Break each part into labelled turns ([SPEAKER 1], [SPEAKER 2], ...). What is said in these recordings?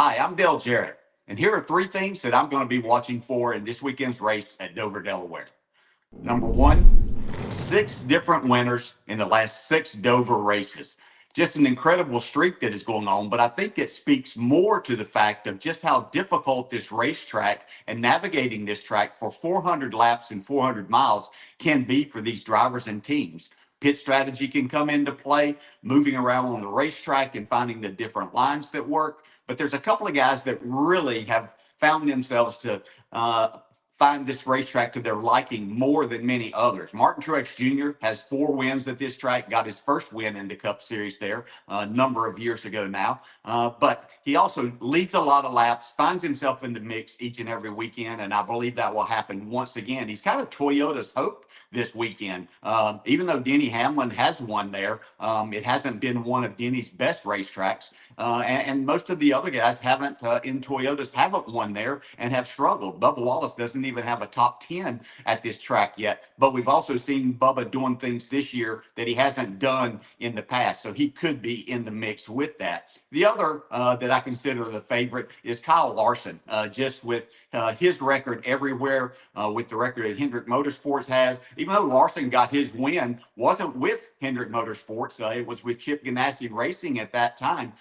[SPEAKER 1] Hi, I'm Dale Jarrett, and here are three things that I'm going to be watching for in this weekend's race at Dover, Delaware. Number one, six different winners in the last six Dover races. Just an incredible streak that is going on, but I think it speaks more to the fact of just how difficult this racetrack and navigating this track for 400 laps and 400 miles can be for these drivers and teams. Pit strategy can come into play, moving around on the racetrack and finding the different lines that work. But there's a couple of guys that really have found themselves to find this racetrack to their liking more than many others. Martin Truex Jr. has 4 wins at this track, got his first win in the Cup Series there a number of years ago now. But he also leads a lot of laps, finds himself in the mix each and every weekend, and I believe that will happen once again. He's kind of Toyota's hope this weekend. Even though Denny Hamlin has won there, it hasn't been one of Denny's best racetracks. And most of the other guys haven't in Toyotas haven't won there and have struggled. Bubba Wallace doesn't even have a top 10 at this track yet, but we've also seen Bubba doing things this year that he hasn't done in the past, so he could be in the mix with that. The other that I consider the favorite is Kyle Larson, just with his record everywhere, with the record that Hendrick Motorsports has. Even though Larson got his win, wasn't with Hendrick Motorsports, it was with Chip Ganassi Racing at that time.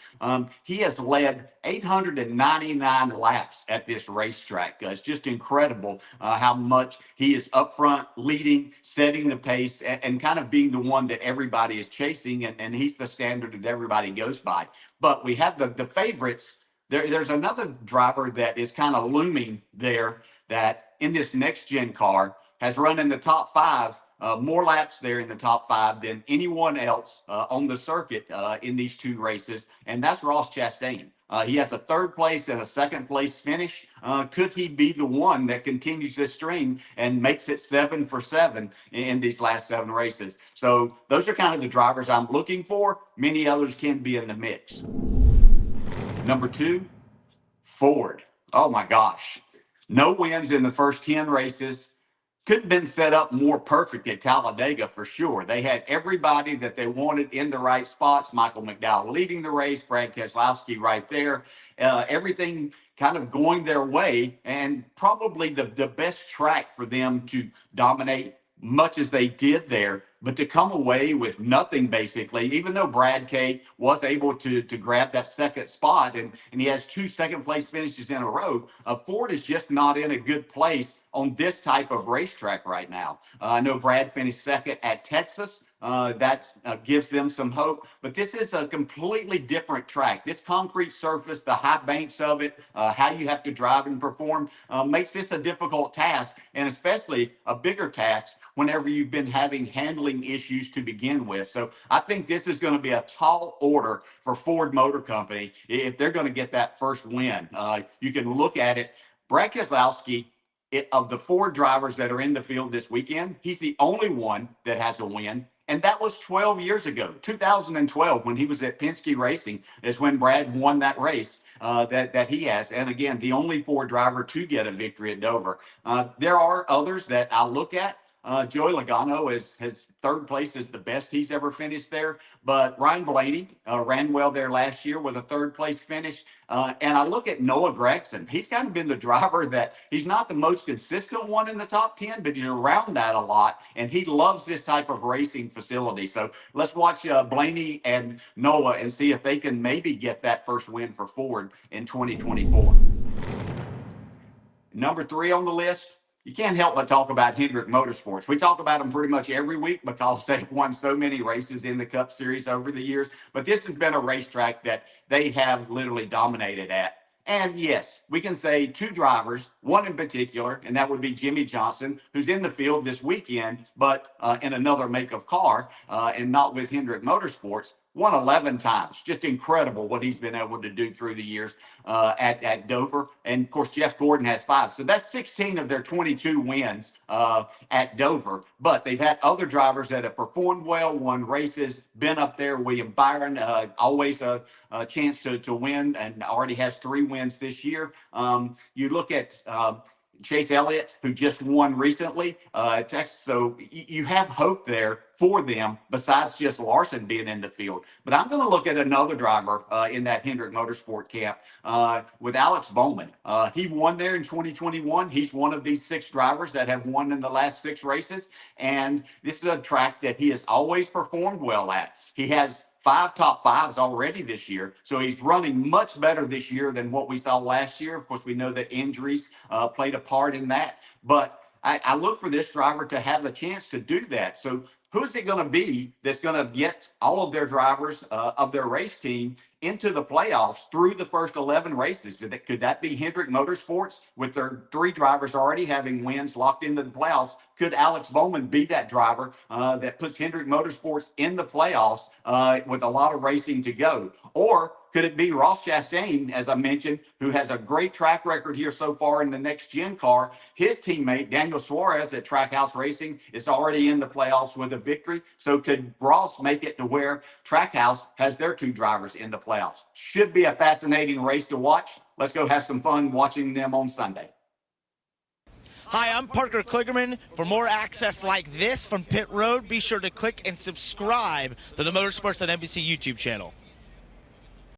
[SPEAKER 1] He has led 899 laps at this racetrack. It's just incredible how much he is up front, leading, setting the pace, and kind of being the one that everybody is chasing, and he's the standard that everybody goes by. But we have the favorites. There's another driver that is kind of looming there that in this next gen car has run in the top five, more laps there in the top five than anyone else on the circuit in these two races, and that's Ross Chastain. He has a third place and a second place finish. Could he be the one that continues this string and makes it 7 for 7 in these last 7 races? So those are kind of the drivers I'm looking for. Many others can be in the mix. Number 2, Ford. Oh my gosh. No wins in the first 10 races. Could have been set up more perfect at Talladega for sure. They had everybody that they wanted in the right spots. Michael McDowell leading the race, Brad Keselowski right there. Everything kind of going their way, and probably the best track for them to dominate much as they did there, but to come away with nothing basically, even though Brad K was able to grab that second spot and he has 2 second place finishes in a row, Ford is just not in a good place on this type of racetrack right now. I know Brad finished second at Texas. That gives them some hope, but this is a completely different track. This concrete surface, the high banks of it, how you have to drive and perform makes this a difficult task, and especially a bigger task whenever you've been having handling issues to begin with. So I think this is going to be a tall order for Ford Motor Company if they're going to get that first win. You can look at it. Brad Keselowski, of the 4 drivers that are in the field this weekend, he's the only one that has a win. And that was 12 years ago, 2012, when he was at Penske Racing, is when Brad won that race that he has. And again, the only Ford driver to get a victory at Dover. There are others that I'll look at. Joey Logano his third place is the best he's ever finished there. But Ryan Blaney ran well there last year with a third place finish. And I look at Noah Gragson. He's kind of been the driver that he's not the most consistent one in the top 10, but he's around that a lot. And he loves this type of racing facility. So let's watch Blaney and Noah and see if they can maybe get that first win for Ford in 2024. Number 3 on the list, you can't help but talk about Hendrick Motorsports. We talk about them pretty much every week because they've won so many races in the Cup Series over the years. But this has been a racetrack that they have literally dominated at. And yes, we can say 2 drivers, one in particular, and that would be Jimmy Johnson, who's in the field this weekend, but in another make of car and not with Hendrick Motorsports. Won 11 times. Just incredible what he's been able to do through the years at Dover. And, of course, Jeff Gordon has 5. So that's 16 of their 22 wins at Dover. But they've had other drivers that have performed well, won races, been up there. William Byron, always a chance to win, and already has 3 wins this year. You look at Chase Elliott, who just won recently, Texas. So you have hope there for them besides just Larson being in the field. But I'm going to look at another driver in that Hendrick Motorsport camp with Alex Bowman. He won there in 2021. He's one of these 6 drivers that have won in the last 6 races. And this is a track that he has always performed well at. He has 5 top 5s already this year. So he's running much better this year than what we saw last year. Of course, we know that injuries played a part in that. But I look for this driver to have a chance to do that. So who's it going to be that's going to get all of their drivers of their race team into the playoffs through the first 11 races? Could that be Hendrick Motorsports with their 3 drivers already having wins locked into the playoffs? Could Alex Bowman be that driver that puts Hendrick Motorsports in the playoffs with a lot of racing to go? Or could it be Ross Chastain, as I mentioned, who has a great track record here so far in the next gen car? His teammate, Daniel Suarez at Trackhouse Racing, is already in the playoffs with a victory. So could Ross make it to where Trackhouse has their 2 drivers in the playoffs? Should be a fascinating race to watch. Let's go have some fun watching them on Sunday.
[SPEAKER 2] Hi, I'm Parker Kligerman. For more access like this from Pit Road, be sure to click and subscribe to the Motorsports on NBC YouTube channel.